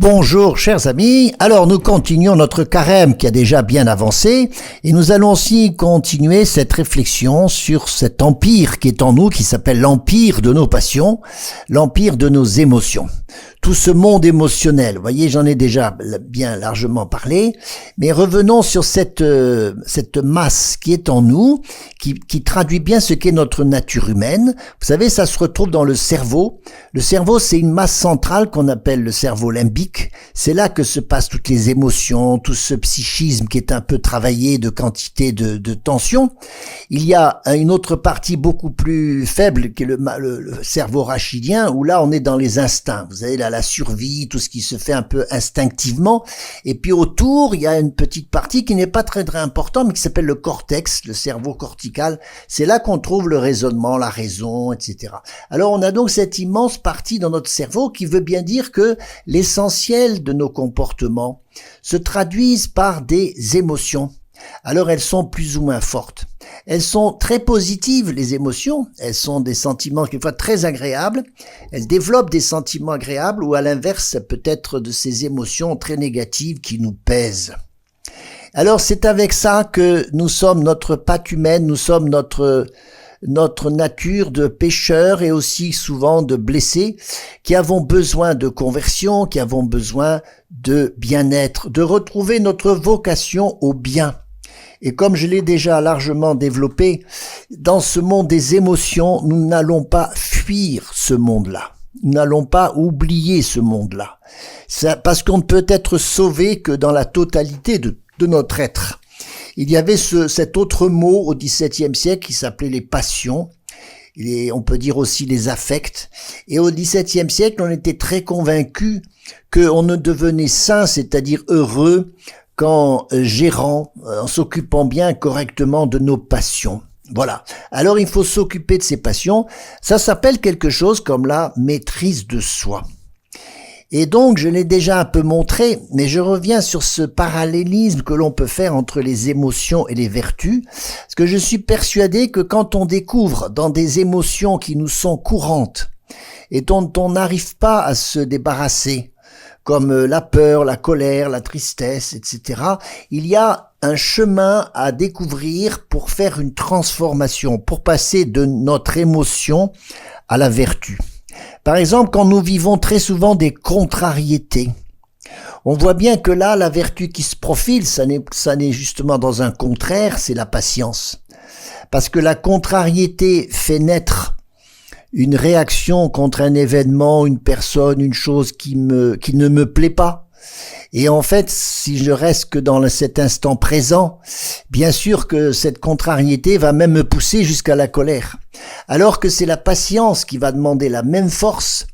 Bonjour chers amis, alors nous continuons notre carême qui a déjà bien avancé et nous allons aussi continuer cette réflexion sur cet empire qui est en nous, qui s'appelle l'empire de nos passions, l'empire de nos émotions. Tout ce monde émotionnel, vous voyez, j'en ai déjà bien largement parlé, mais revenons sur cette masse qui est en nous, qui traduit bien ce qu'est notre nature humaine. Vous savez, ça se retrouve dans le cerveau. Le cerveau, c'est une masse centrale qu'on appelle le cerveau limbique. C'est là que se passent toutes les émotions, tout ce psychisme qui est un peu travaillé de quantité de tension. Il y a une autre partie beaucoup plus faible qui est le cerveau rachidien, où là on est dans les instincts. Vous avez là la survie, tout ce qui se fait un peu instinctivement. Et puis autour, il y a une petite partie qui n'est pas très importante, mais qui s'appelle le cortex, le cerveau cortical. C'est là qu'on trouve le raisonnement, la raison, etc. Alors on a donc cette immense partie dans notre cerveau qui veut bien dire que l'essentiel de nos comportements se traduisent par des émotions. Alors elles sont plus ou moins fortes. Elles sont très positives, les émotions. Elles sont des sentiments quelquefois très agréables. Elles développent des sentiments agréables ou à l'inverse, ça peut être de ces émotions très négatives qui nous pèsent. Alors c'est avec ça que nous sommes notre patte humaine, nous sommes notre nature de pécheurs et aussi souvent de blessés, qui avons besoin de conversion, qui avons besoin de bien-être, de retrouver notre vocation au bien. Et comme je l'ai déjà largement développé, dans ce monde des émotions, nous n'allons pas fuir ce monde-là. Nous n'allons pas oublier ce monde-là. Parce qu'on ne peut être sauvé que dans la totalité de notre être. Il y avait cet autre mot au XVIIe siècle qui s'appelait les passions, et on peut dire aussi les affects. Et au XVIIe siècle, on était très convaincus qu'on ne devenait saint, c'est-à-dire heureux, qu'en gérant, en s'occupant bien correctement de nos passions. Voilà. Alors il faut s'occuper de ces passions. Ça s'appelle quelque chose comme la maîtrise de soi. Et donc, je l'ai déjà un peu montré, mais je reviens sur ce parallélisme que l'on peut faire entre les émotions et les vertus, parce que je suis persuadé que quand on découvre dans des émotions qui nous sont courantes et dont on n'arrive pas à se débarrasser, comme la peur, la colère, la tristesse, etc., il y a un chemin à découvrir pour faire une transformation, pour passer de notre émotion à la vertu. Par exemple, quand nous vivons très souvent des contrariétés, on voit bien que là, la vertu qui se profile, ça n'est justement dans un contraire, c'est la patience. Parce que la contrariété fait naître une réaction contre un événement, une personne, une chose qui ne me plaît pas. Et en fait, si je reste que dans cet instant présent, bien sûr que cette contrariété va même me pousser jusqu'à la colère. Alors que c'est la patience qui va demander la même force,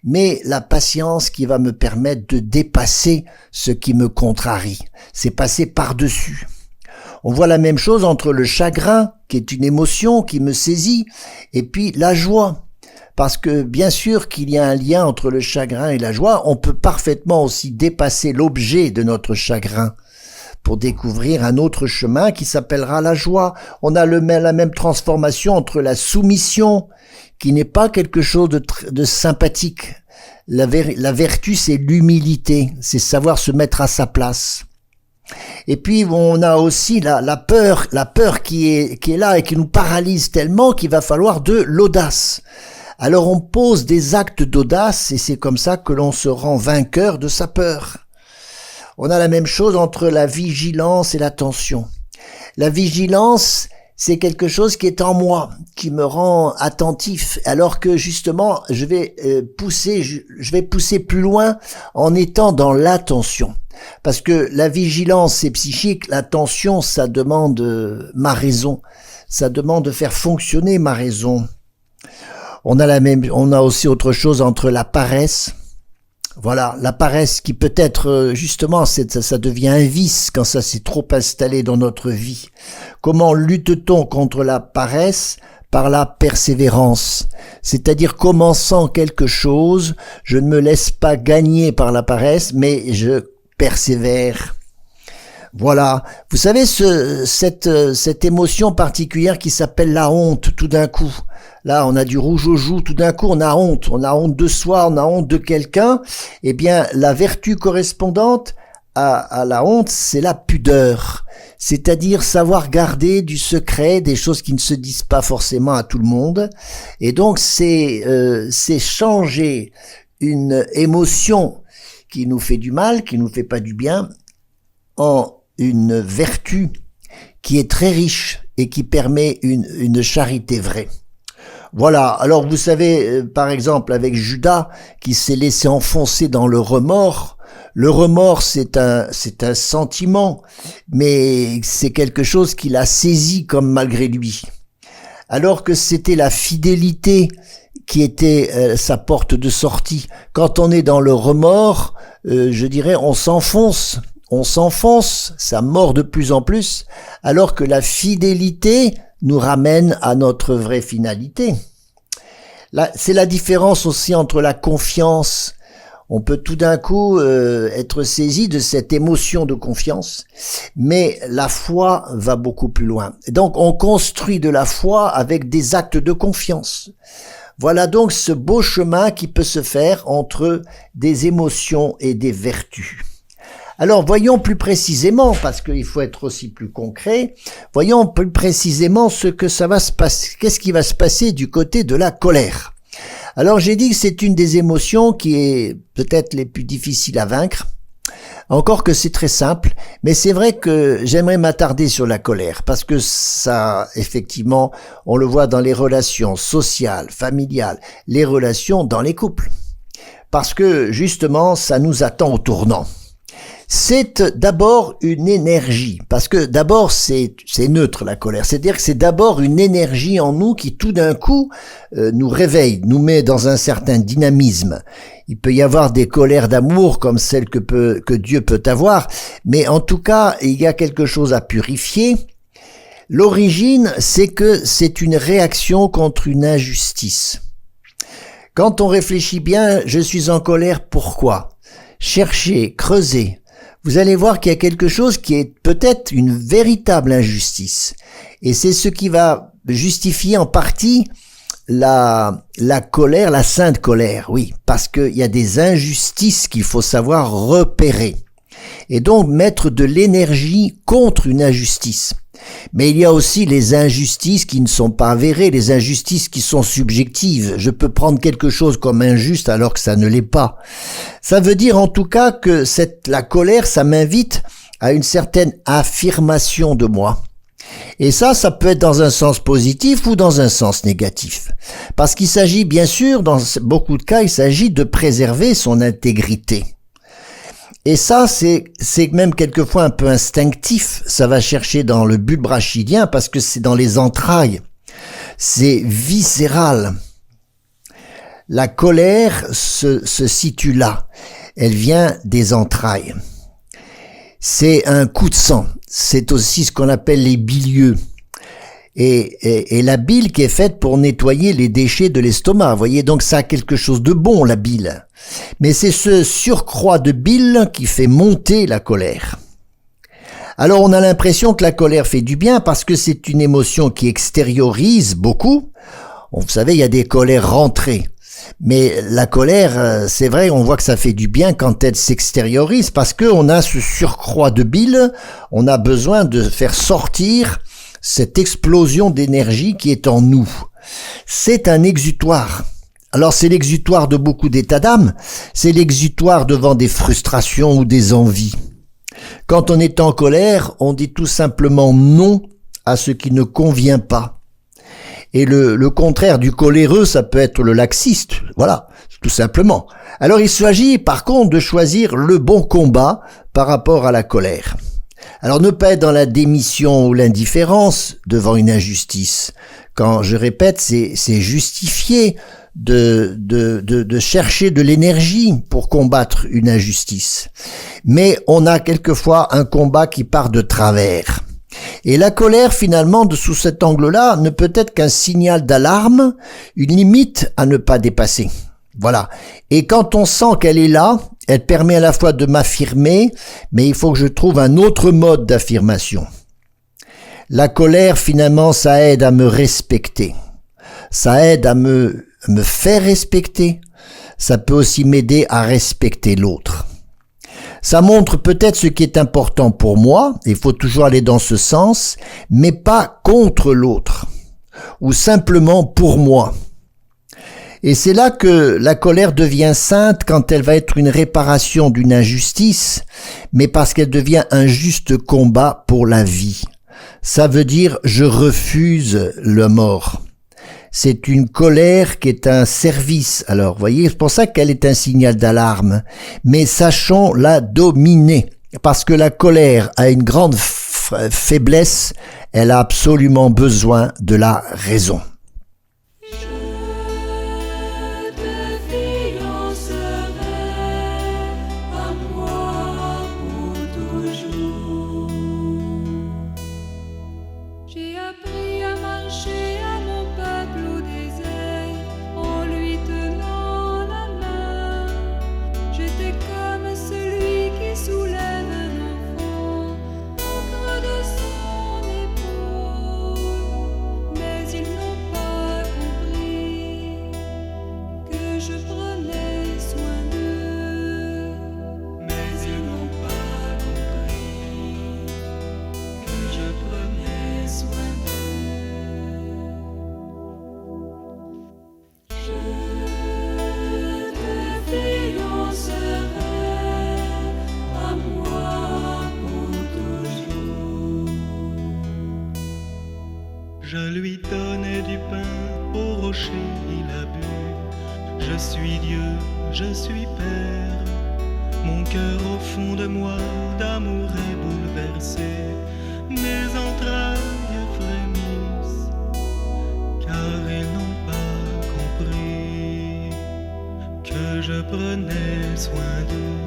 mais la patience qui va me permettre de dépasser ce qui me contrarie. C'est passer par-dessus. On voit la même chose entre le chagrin, qui est une émotion qui me saisit, et puis la joie. Parce que bien sûr qu'il y a un lien entre le chagrin et la joie, on peut parfaitement aussi dépasser l'objet de notre chagrin pour découvrir un autre chemin qui s'appellera la joie. On a la même transformation entre la soumission, qui n'est pas quelque chose de sympathique. La vertu, c'est l'humilité, c'est savoir se mettre à sa place. Et puis on a aussi la peur qui est là et qui nous paralyse tellement qu'il va falloir de l'audace. Alors on pose des actes d'audace et c'est comme ça que l'on se rend vainqueur de sa peur. On a la même chose entre la vigilance et l'attention. La vigilance, c'est quelque chose qui est en moi, qui me rend attentif, alors que justement je vais pousser plus loin en étant dans l'attention. Parce que la vigilance, c'est psychique, l'attention, ça demande ma raison, ça demande de faire fonctionner ma raison. On a aussi autre chose entre la paresse. Voilà, la paresse qui peut être justement, ça devient un vice quand ça s'est trop installé dans notre vie. Comment lutte-t-on contre la paresse? Par la persévérance. C'est-à-dire commençant quelque chose, je ne me laisse pas gagner par la paresse, mais je persévère. Voilà. Vous savez, cette émotion particulière qui s'appelle la honte, tout d'un coup. Là, on a du rouge aux joues, tout d'un coup, on a honte. On a honte de soi, on a honte de quelqu'un. Eh bien, la vertu correspondante à la honte, c'est la pudeur. C'est-à-dire savoir garder du secret, des choses qui ne se disent pas forcément à tout le monde. Et donc, c'est changer une émotion qui nous fait du mal, qui nous fait pas du bien, en une vertu qui est très riche et qui permet une charité vraie. Voilà, alors vous savez, par exemple, avec Judas, qui s'est laissé enfoncer dans le remords, c'est un sentiment, mais c'est quelque chose qu'il a saisi comme malgré lui. Alors que c'était la fidélité qui était sa porte de sortie. Quand on est dans le remords, je dirais, on s'enfonce, ça mord de plus en plus, alors que la fidélité nous ramène à notre vraie finalité. Là, c'est la différence aussi entre la confiance. On peut tout d'un coup être saisi de cette émotion de confiance, mais la foi va beaucoup plus loin. Et donc, on construit de la foi avec des actes de confiance. Voilà donc ce beau chemin qui peut se faire entre des émotions et des vertus. Alors, voyons plus précisément, parce qu'il faut être aussi plus concret, voyons plus précisément ce que ça va se passer, qu'est-ce qui va se passer du côté de la colère. Alors, j'ai dit que c'est une des émotions qui est peut-être les plus difficiles à vaincre, encore que c'est très simple, mais c'est vrai que j'aimerais m'attarder sur la colère, parce que ça, effectivement, on le voit dans les relations sociales, familiales, les relations dans les couples, parce que, justement, ça nous attend au tournant. C'est d'abord une énergie, parce que d'abord c'est neutre la colère, c'est-à-dire que c'est d'abord une énergie en nous qui tout d'un coup nous réveille, nous met dans un certain dynamisme. Il peut y avoir des colères d'amour comme celles que Dieu peut avoir, mais en tout cas il y a quelque chose à purifier. L'origine, c'est que c'est une réaction contre une injustice. Quand on réfléchit bien, je suis en colère, pourquoi? Cherchez, creusez. Vous allez voir qu'il y a quelque chose qui est peut-être une véritable injustice. Et c'est ce qui va justifier en partie la colère, la sainte colère, oui, parce qu'il y a des injustices qu'il faut savoir repérer. Et donc mettre de l'énergie contre une injustice. Mais il y a aussi les injustices qui ne sont pas avérées, les injustices qui sont subjectives. Je peux prendre quelque chose comme injuste alors que ça ne l'est pas. Ça veut dire en tout cas que la colère, ça m'invite à une certaine affirmation de moi. Et ça peut être dans un sens positif ou dans un sens négatif. Parce qu'il s'agit bien sûr, dans beaucoup de cas, il s'agit de préserver son intégrité. Et ça, c'est même quelquefois un peu instinctif. Ça va chercher dans le bulbe rachidien parce que c'est dans les entrailles. C'est viscéral. La colère se situe là. Elle vient des entrailles. C'est un coup de sang. C'est aussi ce qu'on appelle les bilieux. Et la bile qui est faite pour nettoyer les déchets de l'estomac. Vous voyez, donc ça a quelque chose de bon, la bile. Mais c'est ce surcroît de bile qui fait monter la colère. Alors on a l'impression que la colère fait du bien parce que c'est une émotion qui extériorise beaucoup. Vous savez, il y a des colères rentrées. Mais la colère, c'est vrai, on voit que ça fait du bien quand elle s'extériorise parce qu'on a ce surcroît de bile, on a besoin de faire sortir cette explosion d'énergie qui est en nous. C'est un exutoire. Alors c'est l'exutoire de beaucoup d'états d'âme, c'est l'exutoire devant des frustrations ou des envies. Quand on est en colère, on dit tout simplement non à ce qui ne convient pas. Et le contraire du coléreux, ça peut être le laxiste, voilà, tout simplement. Alors il s'agit par contre de choisir le bon combat par rapport à la colère. Alors ne pas être dans la démission ou l'indifférence devant une injustice. Quand je répète, c'est justifié de chercher de l'énergie pour combattre une injustice. Mais on a quelquefois un combat qui part de travers. Et la colère, finalement, sous cet angle-là, ne peut être qu'un signal d'alarme, une limite à ne pas dépasser. Voilà. Et quand on sent qu'elle est là, elle permet à la fois de m'affirmer, mais il faut que je trouve un autre mode d'affirmation. La colère, finalement, ça aide à me respecter. Ça aide à me faire respecter. Ça peut aussi m'aider à respecter l'autre. Ça montre peut-être ce qui est important pour moi, il faut toujours aller dans ce sens, mais pas contre l'autre, ou simplement pour moi. Et c'est là que la colère devient sainte quand elle va être une réparation d'une injustice, mais parce qu'elle devient un juste combat pour la vie. Ça veut dire je refuse le mort. C'est une colère qui est un service. Alors, vous voyez, c'est pour ça qu'elle est un signal d'alarme. Mais sachons la dominer. Parce que la colère a une grande faiblesse. Elle a absolument besoin de la raison. Je lui donnais du pain au rocher, il a bu. Je suis Dieu, je suis Père. Mon cœur au fond de moi d'amour est bouleversé. Mes entrailles frémissent, car ils n'ont pas compris que je prenais soin d'eux.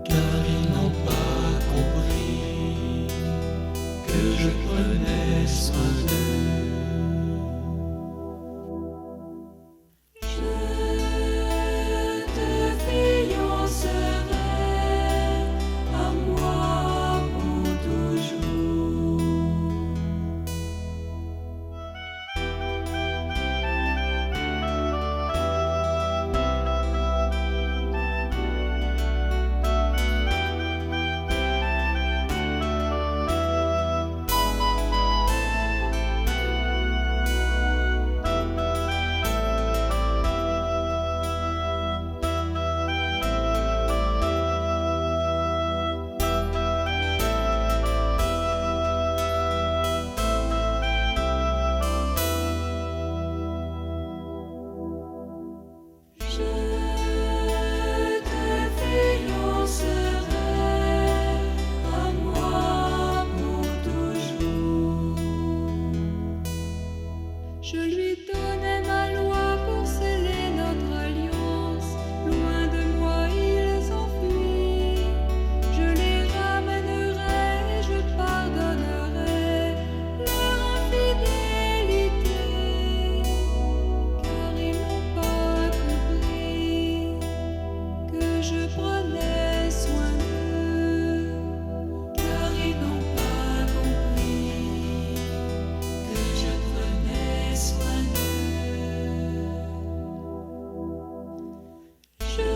Car ils n'ont pas compris que je prenais soin d'eux. Je lui donnais ma loi pour sceller notre alliance. Loin de moi, ils s'enfuient. Je les ramènerai et je pardonnerai leur infidélité. Car ils n'ont pas compris que je prenais soin d'eux. Car ils n'ont pas compris que je prenais soin d'eux. Je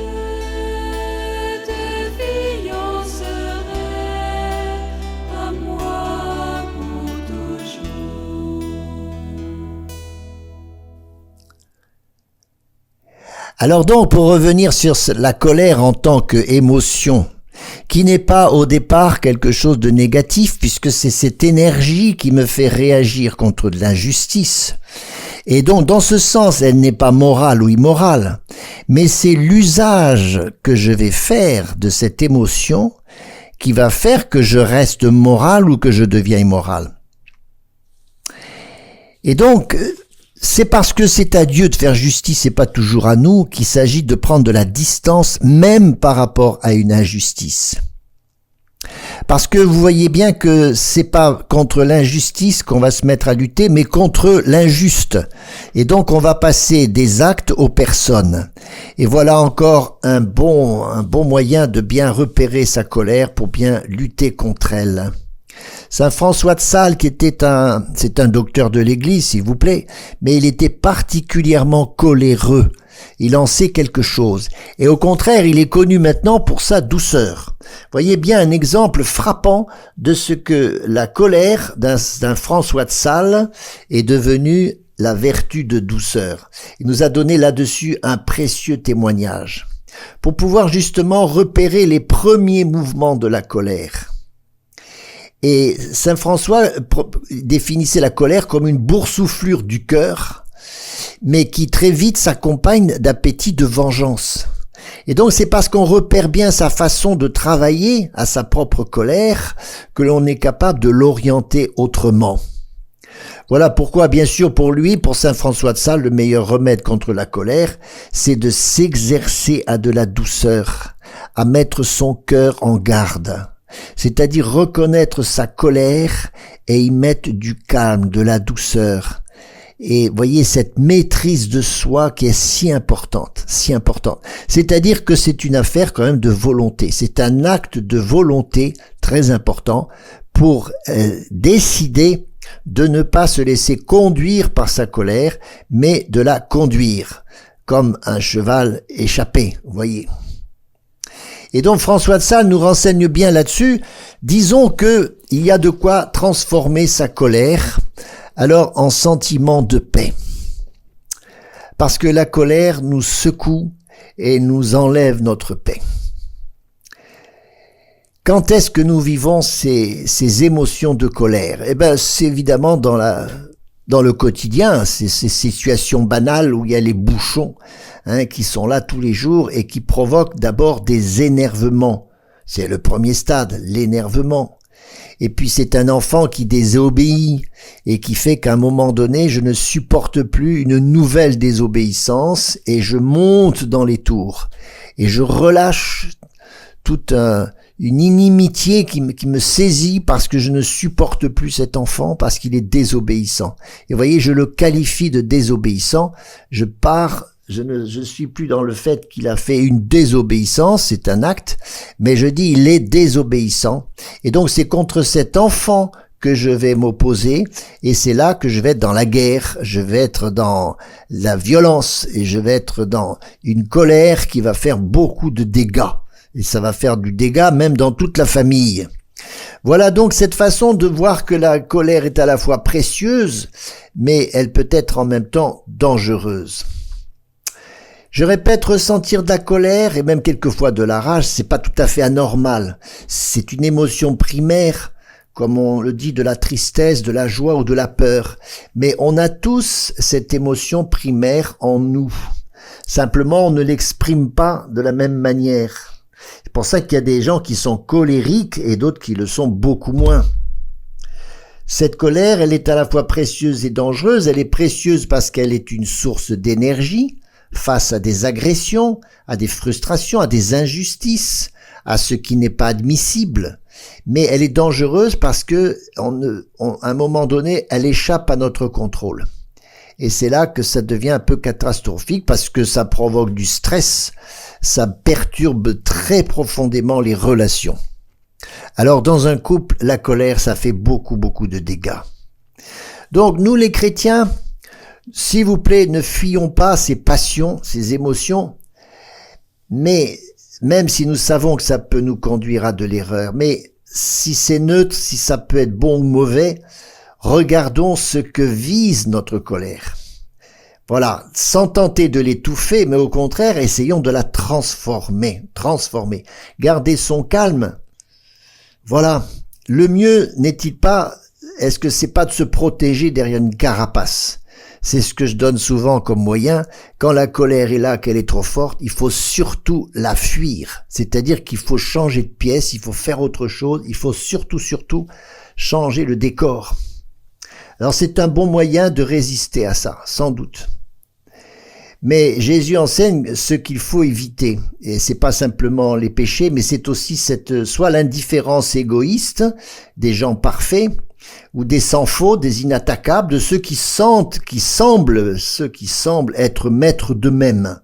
te fiancerai à moi pour toujours. Alors donc, pour revenir sur la colère en tant qu'émotion, qui n'est pas au départ quelque chose de négatif, puisque c'est cette énergie qui me fait réagir contre de l'injustice. Et donc, dans ce sens, elle n'est pas morale ou immorale, mais c'est l'usage que je vais faire de cette émotion qui va faire que je reste moral ou que je deviens immoral. Et donc, c'est parce que c'est à Dieu de faire justice et pas toujours à nous qu'il s'agit de prendre de la distance même par rapport à une injustice. Parce que vous voyez bien que c'est pas contre l'injustice qu'on va se mettre à lutter, mais contre l'injuste. Et donc on va passer des actes aux personnes. Et voilà encore un bon moyen de bien repérer sa colère pour bien lutter contre elle. Saint François de Sales, c'est un docteur de l'Église, s'il vous plaît, mais il était particulièrement coléreux. Il en sait quelque chose. Et au contraire, il est connu maintenant pour sa douceur. Voyez bien un exemple frappant de ce que la colère d'un François de Sales est devenue la vertu de douceur. Il nous a donné là-dessus un précieux témoignage pour pouvoir justement repérer les premiers mouvements de la colère. Et saint François définissait la colère comme une boursouflure du cœur, mais qui très vite s'accompagne d'appétit de vengeance. Et donc c'est parce qu'on repère bien sa façon de travailler à sa propre colère que l'on est capable de l'orienter autrement. Voilà pourquoi, bien sûr, pour lui, pour saint François de Sales, le meilleur remède contre la colère, c'est de s'exercer à de la douceur, à mettre son cœur en garde. C'est-à-dire reconnaître sa colère et y mettre du calme, de la douceur. Et voyez cette maîtrise de soi qui est si importante, si importante. C'est-à-dire que c'est une affaire quand même de volonté. C'est un acte de volonté très important pour décider de ne pas se laisser conduire par sa colère, mais de la conduire, comme un cheval échappé, vous voyez. Et donc François de Sales nous renseigne bien là-dessus. Disons que il y a de quoi transformer sa colère alors en sentiment de paix. Parce que la colère nous secoue et nous enlève notre paix. Quand est-ce que nous vivons ces émotions de colère? Eh ben, c'est évidemment dans le quotidien, ces situations banales où il y a les bouchons qui sont là tous les jours et qui provoquent d'abord des énervements. C'est le premier stade, l'énervement. Et puis c'est un enfant qui désobéit et qui fait qu'à un moment donné, je ne supporte plus une nouvelle désobéissance et je monte dans les tours. Et je relâche toute une inimitié qui me saisit parce que je ne supporte plus cet enfant parce qu'il est désobéissant. Et vous voyez, je le qualifie de désobéissant. Je suis plus dans le fait qu'il a fait une désobéissance, c'est un acte, mais je dis il est désobéissant. Et donc c'est contre cet enfant que je vais m'opposer, et c'est là que je vais être dans la guerre, je vais être dans la violence, et je vais être dans une colère qui va faire beaucoup de dégâts. Et ça va faire du dégât même dans toute la famille. Voilà donc cette façon de voir que la colère est à la fois précieuse, mais elle peut être en même temps dangereuse. Je répète, ressentir de la colère et même quelquefois de la rage, c'est pas tout à fait anormal. C'est une émotion primaire, comme on le dit, de la tristesse, de la joie ou de la peur. Mais on a tous cette émotion primaire en nous. Simplement, on ne l'exprime pas de la même manière. C'est pour ça qu'il y a des gens qui sont colériques et d'autres qui le sont beaucoup moins. Cette colère, elle est à la fois précieuse et dangereuse. Elle est précieuse parce qu'elle est une source d'énergie face à des agressions, à des frustrations, à des injustices, à ce qui n'est pas admissible. Mais elle est dangereuse parce que, à un moment donné, elle échappe à notre contrôle. Et c'est là que ça devient un peu catastrophique parce que ça provoque du stress, ça perturbe très profondément les relations. Alors dans un couple, la colère, ça fait beaucoup de dégâts. Donc nous les chrétiens, s'il vous plaît, ne fuyons pas ces passions, ces émotions, mais même si nous savons que ça peut nous conduire à de l'erreur, mais si c'est neutre, si ça peut être bon ou mauvais, regardons ce que vise notre colère. Voilà, sans tenter de l'étouffer, mais au contraire, essayons de la transformer. Garder son calme. Voilà, le mieux n'est-il pas, est-ce que c'est pas de se protéger derrière une carapace? C'est ce que je donne souvent comme moyen. Quand la colère est là, qu'elle est trop forte, il faut surtout la fuir. C'est-à-dire qu'il faut changer de pièce, il faut faire autre chose, il faut surtout changer le décor. Alors c'est un bon moyen de résister à ça, sans doute. Mais Jésus enseigne ce qu'il faut éviter. Et c'est pas simplement les péchés, mais c'est aussi soit l'indifférence égoïste des gens parfaits, ou des sans-faute, des inattaquables, de ceux qui semblent être maîtres d'eux-mêmes.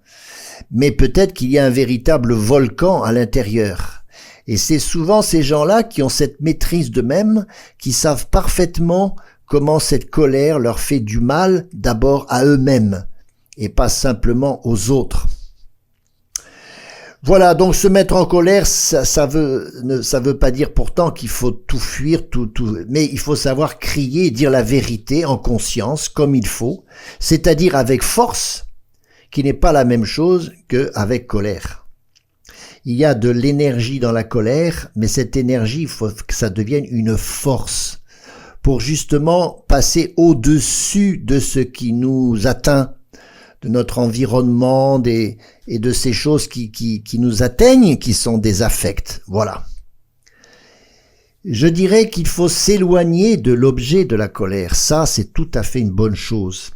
Mais peut-être qu'il y a un véritable volcan à l'intérieur. Et c'est souvent ces gens-là qui ont cette maîtrise d'eux-mêmes, qui savent parfaitement comment cette colère leur fait du mal d'abord à eux-mêmes, et pas simplement aux autres. Voilà, donc se mettre en colère, ça veut pas dire pourtant qu'il faut tout fuir, mais il faut savoir crier et dire la vérité en conscience, comme il faut, c'est-à-dire avec force, qui n'est pas la même chose qu'avec colère. Il y a de l'énergie dans la colère, mais cette énergie, il faut que ça devienne une force, pour justement passer au-dessus de ce qui nous atteint, de notre environnement et de ces choses qui nous atteignent, qui sont des affects. Voilà. Je dirais qu'il faut s'éloigner de l'objet de la colère. Ça, c'est tout à fait une bonne chose.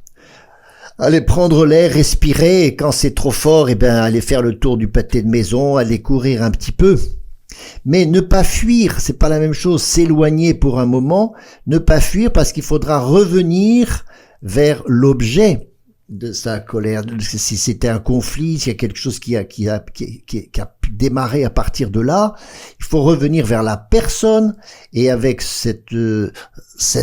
Aller prendre l'air, respirer, et quand c'est trop fort, aller faire le tour du pâté de maison, aller courir un petit peu. Mais ne pas fuir, c'est pas la même chose. S'éloigner pour un moment, ne pas fuir parce qu'il faudra revenir vers l'objet de sa colère. Si c'était un conflit, s'il y a quelque chose qui a démarré à partir de là, il faut revenir vers la personne et avec cette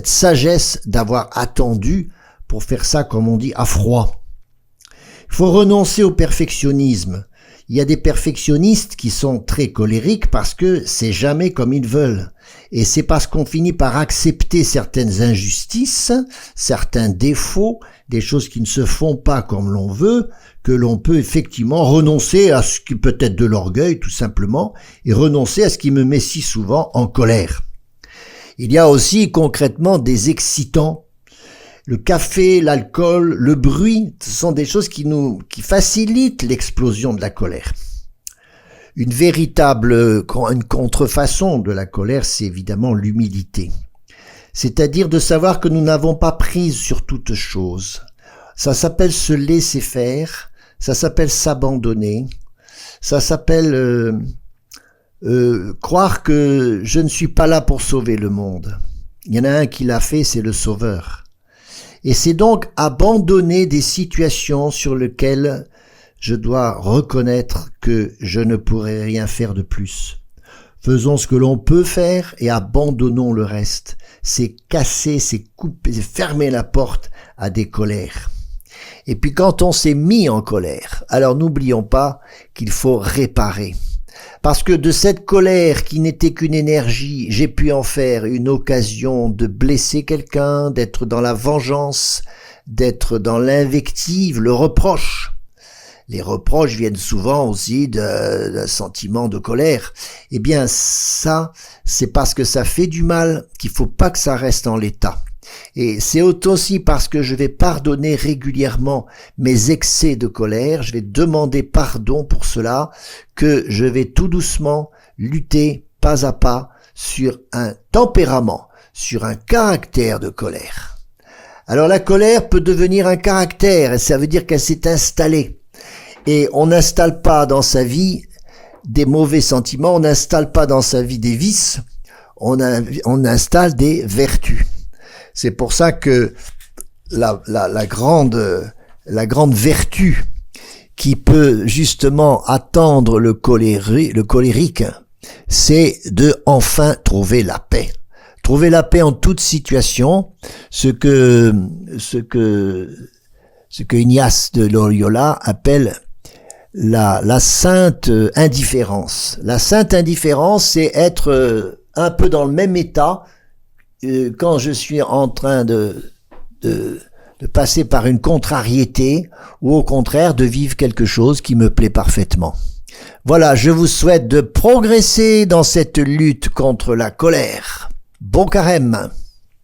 sagesse d'avoir attendu pour faire ça, comme on dit, à froid. Il faut renoncer au perfectionnisme. Il y a des perfectionnistes qui sont très colériques parce que c'est jamais comme ils veulent. Et c'est parce qu'on finit par accepter certaines injustices, certains défauts, des choses qui ne se font pas comme l'on veut, que l'on peut effectivement renoncer à ce qui peut être de l'orgueil tout simplement, et renoncer à ce qui me met si souvent en colère. Il y a aussi concrètement des excitants. Le café, l'alcool, le bruit, ce sont des choses qui facilitent l'explosion de la colère. Une contrefaçon de la colère, c'est évidemment l'humilité. C'est-à-dire de savoir que nous n'avons pas prise sur toute chose. Ça s'appelle se laisser faire, ça s'appelle s'abandonner, ça s'appelle croire que je ne suis pas là pour sauver le monde. Il y en a un qui l'a fait, c'est le Sauveur. Et c'est donc abandonner des situations sur lesquelles je dois reconnaître que je ne pourrai rien faire de plus. Faisons ce que l'on peut faire et abandonnons le reste. C'est casser, c'est couper, c'est fermer la porte à des colères. Et puis quand on s'est mis en colère, alors n'oublions pas qu'il faut réparer. Parce que de cette colère qui n'était qu'une énergie, j'ai pu en faire une occasion de blesser quelqu'un, d'être dans la vengeance, d'être dans l'invective, le reproche. Les reproches viennent souvent aussi d'un sentiment de colère. Eh bien ça, c'est parce que ça fait du mal qu'il faut pas que ça reste en l'état. Et c'est aussi parce que je vais pardonner régulièrement mes excès de colère, je vais demander pardon pour cela, que je vais tout doucement lutter pas à pas sur un tempérament, sur un caractère de colère. Alors la colère peut devenir un caractère, et ça veut dire qu'elle s'est installée. Et on n'installe pas dans sa vie des mauvais sentiments, on n'installe pas dans sa vie des vices, on installe des vertus. C'est pour ça que la grande vertu qui peut justement attendre le colérique, c'est de enfin trouver la paix. Trouver la paix en toute situation, ce que Ignace de Loyola appelle la sainte indifférence. La sainte indifférence, c'est être un peu dans le même état quand je suis en train de passer par une contrariété ou au contraire de vivre quelque chose qui me plaît parfaitement. Voilà, je vous souhaite de progresser dans cette lutte contre la colère. Bon carême!